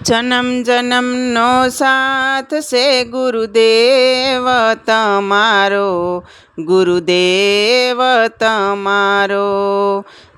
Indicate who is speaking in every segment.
Speaker 1: જન્મ જન્મનો સાથ છે ગુરુદેવ તમારો, ગુરુદેવ તમારો.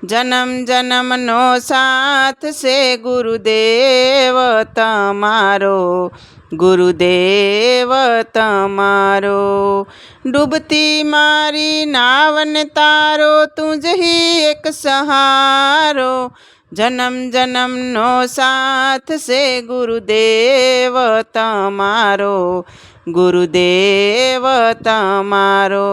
Speaker 1: જન્મ જન્મનો સાથ છે ગુરુદેવ તમારો, ગુરુદેવ તમારો. ડૂબતી મારી નાવને તારો, તું જ હી એક સહારો. જન્મ જન્મનો સાથ છે ગુરુદેવ તમારો, ગુરુદેવ તમારો.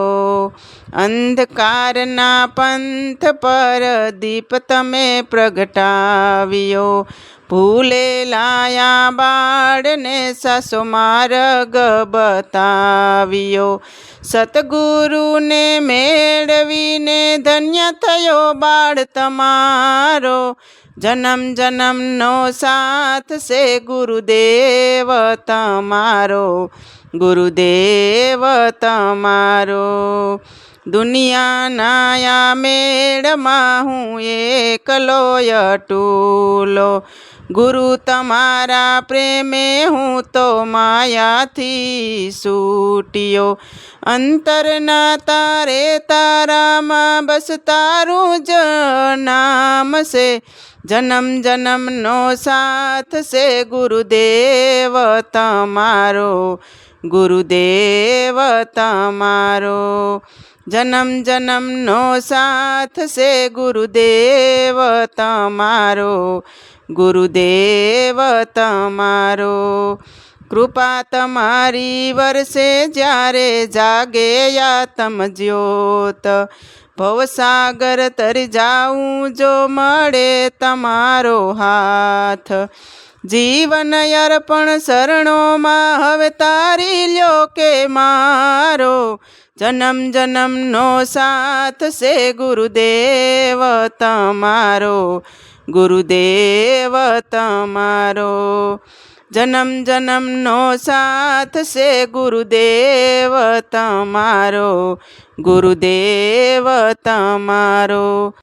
Speaker 1: અંધકારના પંથ પર દીપ તમે પ્રગટાવ્યો, ભૂલે લાયા બાળને સાસો માર્ગ બતાવ્યો. સતગુરુને મેળવીને ધન્ય થયો બાળ તમારો. જન્મ જન્મનો સાથ છે ગુરુદેવ તમારો, ગુરુદેવ તમારો. દુનિયાના આ મેળમાં હું એકલો અટૂલો, ગુરુ તમારા પ્રેમે હું તો માયાથી છૂટ્યો. અંતરના તારે તારામાં બસ તારું જ નામ છે. જન્મ જન્મનો સાથ છે ગુરુદેવ તમારો, ગુરુદેવ તમારો. જન્મ જન્મનો સાથ છે ગુરુદેવ તમારો, ગુરુદેવ તમારો. કૃપા તમારી વરસે જ્યારે જાગે આત્મ જ્યોત, ભવસાગર તરી જાઉં જો મળે તમારો હાથ. જીવન અર્પણ શરણોમાં હવે તારી લ્યો કે મારો. જન્મ જન્મનો સાથ છે ગુરુદેવ તમારો, ગુરુદેવ તમારો. જન્મ જન્મનો સાથ છે ગુરુદેવ તમારો, ગુરુદેવ તમારો.